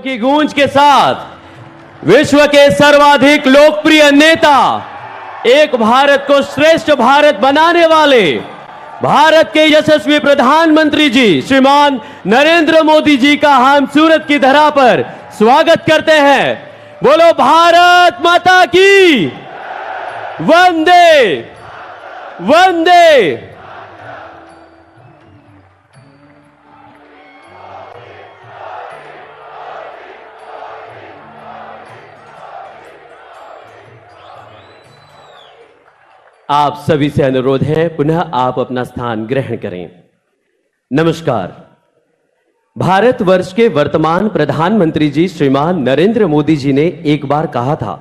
की गूंज के साथ विश्व के सर्वाधिक लोकप्रिय नेता, एक भारत को श्रेष्ठ भारत बनाने वाले भारत के यशस्वी प्रधानमंत्री जी श्रीमान नरेंद्र मोदी जी का हम सूरत की धरा पर स्वागत करते हैं। बोलो भारत माता की वंदे वंदे। आप सभी से अनुरोध है, पुनः आप अपना स्थान ग्रहण करें। नमस्कार। भारतवर्ष के वर्तमान प्रधानमंत्री जी श्रीमान नरेंद्र मोदी जी ने एक बार कहा था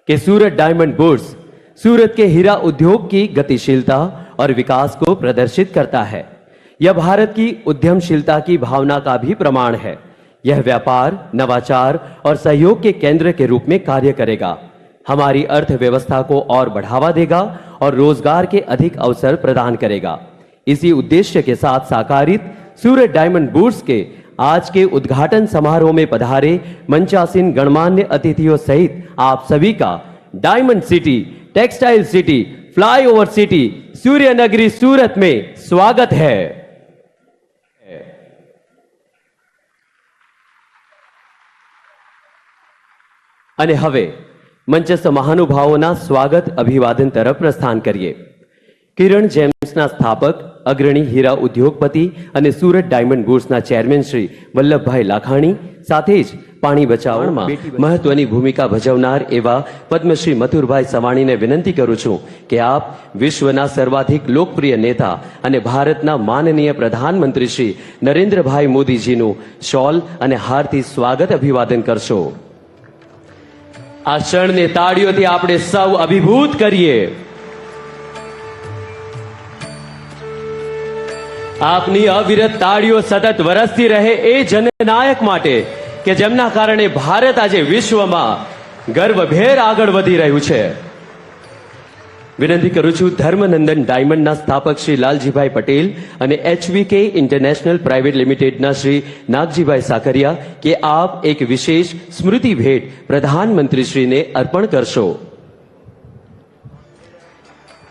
कि सूरत डायमंड बुर्स सूरत के हीरा उद्योग की गतिशीलता और विकास को प्रदर्शित करता है। यह भारत की उद्यमशीलता की भावना का भी प्रमाण है। यह व्यापार, नवाचार और सहयोग के केंद्र के रूप में कार्य करेगा, हमारी अर्थव्यवस्था को और बढ़ावा देगा और रोजगार के अधिक अवसर प्रदान करेगा। इसी उद्देश्य के साथ साकारित सूरत डायमंड बुर्स के आज के उद्घाटन समारोह में पधारे मंचासीन गणमान्य अतिथियों सहित आप सभी का diamond city, textile city, flyover city, सूर्य नगरी सूरत में स्वागत है। અને હવે મંચસ્થ મહાનુભાવોના સ્વાગત અભિવાદન તરફ પ્રસ્થાન કરીએ। કિરણ જેમ્સના સ્થાપક, અગ્રણી હીરા ઉદ્યોગપતિ અને સુરત ડાયમંડ બુર્સના ચેરમેન શ્રી વલ્લભભાઈ લાખાણી, સાથે જ પાણી બચાવમાં મહત્વની ભૂમિકા ભજવનાર એવા પદ્મશ્રી મથુરભાઈ સવાણીને વિનંતી કરું છું કે આપ વિશ્વના સર્વાધિક લોકપ્રિય નેતા અને ભારતના માનનીય પ્રધાનમંત્રી શ્રી નરેન્દ્રભાઈ મોદીજીનું શોલ અને હારથી સ્વાગત અભિવાદન કરશો। આ ક્ષણને તાળીઓથી આપણે સૌ અભિભૂત કરીએ। આપની અવિરત તાળીઓ સતત વરસતી રહે એ જનનાયક માટે કે જેમના કારણે ભારત આજે વિશ્વમાં ગર્વભેર આગળ વધી રહ્યું છે। વિનંતી કરું છું ધર્મનંદન ડાયમંડના સ્થાપક શ્રી લાલજીભાઈ પટેલ અને HVK ઇન્ટરનેશનલ પ્રાઇવેટ લિમિટેડના શ્રી નાગજીભાઈ સાકરિયા કે આપ એક વિશેષ સ્મૃતિ ભેટ પ્રધાનમંત્રીશ્રીને અર્પણ કરશો।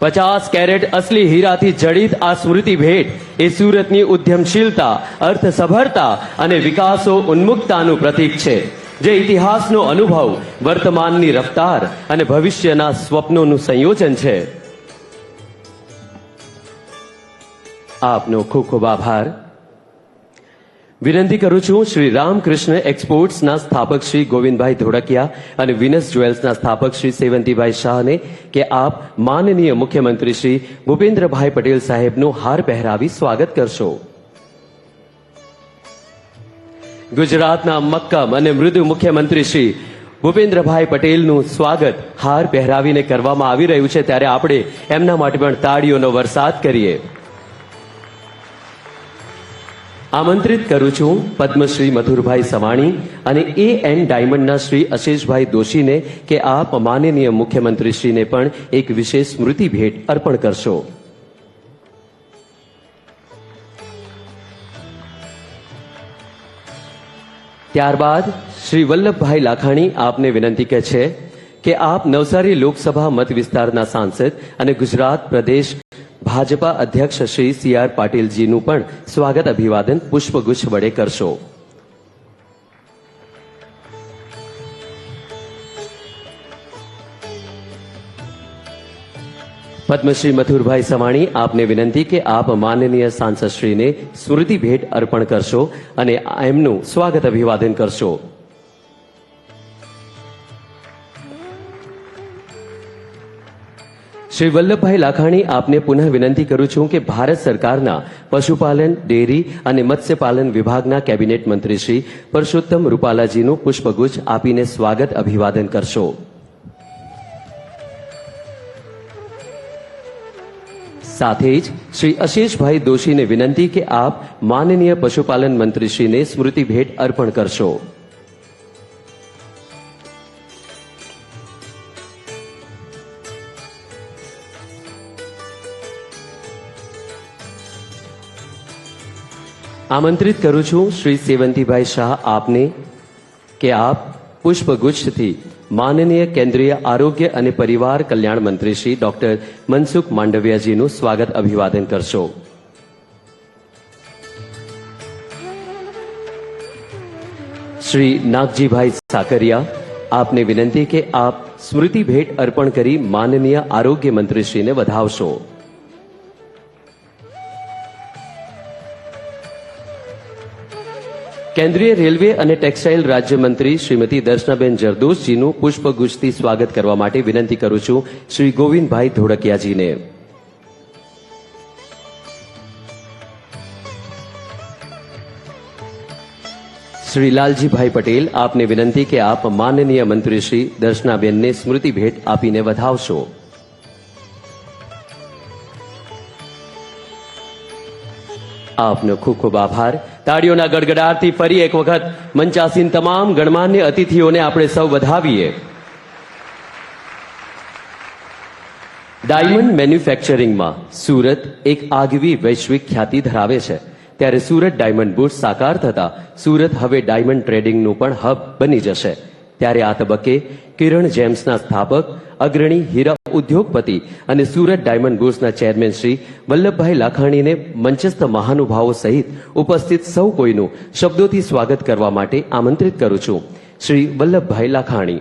50 કેરેટ અસલી હીરાથી જડિત આ સ્મૃતિ ભેટ એ સુરતની ઉદ્યમશીલતા, અર્થસભરતા અને વિકાસો ઉન્મુક્તાનું પ્રતીક છે, જે ઇતિહાસનો અનુભવ, વર્તમાનની રફતાર અને ભવિષ્યના સ્વપ્નોનું સંયોજન છે। આપનો ખૂબ ખૂબ આભાર। વિનંતી કરું છું શ્રી રામકૃષ્ણ એક્સપોર્ટ્સના સ્થાપક શ્રી ગોવિંદભાઈ ધોળકિયા અને વિનસ જ્વેલ્સના સ્થાપક શ્રી સેવંતીભાઈ શાહને કે આપ માનનીય મુખ્યમંત્રી શ્રી ભૂપેન્દ્રભાઈ પટેલ સાહેબનું હાર પહેરાવી સ્વાગત કરશો। ગુજરાતના મક્કમ અને મૃદુ મુખ્યમંત્રી શ્રી ભૂપેન્દ્રભાઈ પટેલનું સ્વાગત હાર પહેરાવીને કરવામાં આવી રહ્યું છે, ત્યારે આપણે એમના માટે પણ તાળીઓનો વરસાદ કરીએ। આમંત્રિત કરું છું પદ્મશ્રી મથુરભાઈ સવાણી અને AN ડાયમંડના શ્રી અશેષભાઈ દોશીને કે આપ માનનીય મુખ્યમંત્રીશ્રીને પણ એક વિશેષ સ્મૃતિ ભેટ અર્પણ કરશો। ત્યારબાદ શ્રી વલ્લભભાઈ લાખાણી આપને વિનંતી છે કે આપ નવસારી લોકસભા મત વિસ્તારના સાંસદ અને ગુજરાત પ્રદેશ ભાજપા અધ્યક્ષ શ્રી CR પાટીલજીનું પણ સ્વાગત અભિવાદન પુષ્પગુચ્છ વડે કરશો। પદ્મશ્રી મથુરભાઈ સવાણી આપને વિનંતી કે આપ માનનીય સાંસદશ્રીને સ્મૃતિ ભેટ અર્પણ કરશો અને એમનું સ્વાગત અભિવાદન કરશો। શ્રી વલ્લભભાઈ લાખાણી આપને પુનઃ વિનંતી કરું છું કે ભારત સરકારના પશુપાલન, ડેરી અને મત્સ્યપાલન વિભાગના કેબિનેટ મંત્રી શ્રી પરસોત્તમ રૂપાલાજીનું પુષ્પગુચ્છ આપીને સ્વાગત અભિવાદન કરશો। સાથે જ શ્રી અશેષભાઈ દોશીને વિનંતી કે આપ માનનીય પશુપાલન મંત્રીશ્રીને સ્મૃતિ ભેટ અર્પણ કરશો। આમંત્રિત કરું છું શ્રી સેવંતીભાઈ શાહ આપને કે આપ પુષ્પગુચ્છથી માનનીય કેન્દ્રીય આરોગ્ય અને પરિવાર કલ્યાણ મંત્રી શ્રી ડોક્ટર મનસુખ માંડવિયાજીનું સ્વાગત અભિવાદન કરશો. શ્રી નાગજીભાઈ સાકરિયા, આપને વિનંતી કે આપ સ્મૃતિ ભેટ અર્પણ કરી માનનીય આરોગ્ય મંત્રીશ્રીને વધાવશો. કેન્દ્રીય રેલવે અને ટેક્સટાઇલ રાજ્યમંત્રી શ્રીમતી દર્શનાબેન જરદોશજીનું પુષ્પગુચ્છથી સ્વાગત કરવા માટે વિનંતી કરું છું શ્રી ગોવિંદભાઈ ધોળકિયાજીને. શ્રી લાલજીભાઈ પટેલ, આપને વિનંતી કે આપ માનનીય મંત્રી શ્રી દર્શનાબેનને સ્મૃતિ ભેટ આપીને વધાવશો. આપનો ખૂબ ખૂબ આભાર. તાળીઓના ગડગડાટથી ફરી એક વખત મંચાસીન તમામ ગણમાન્ય અતિથિઓને આપણે સૌ વધાવીએ. ડાયમંડ મેન્યુફેક્ચરિંગમાં સુરત એક આગવી વૈશ્વિક ખ્યાતિ ધરાવે છે, ત્યારે સુરત ડાયમંડ બુર્સ સાકાર થતા સુરત હવે ડાયમંડ ટ્રેડિંગનું પણ હબ બની જશે. ત્યારે આ તબક્કે કિરણ જેમ્સના સ્થાપક, અગ્રણી હીરા ઉદ્યોગપતિ અને સુરત ડાયમંડ બુર્સના ચેરમેન શ્રી વલ્લભભાઈ લાખાણીને મંચસ્થ મહાનુભાવો સહિત ઉપસ્થિત સૌ કોઈનું શબ્દોથી સ્વાગત કરવા માટે આમંત્રિત કરું છું. શ્રી વલ્લભભાઈ લાખાણી.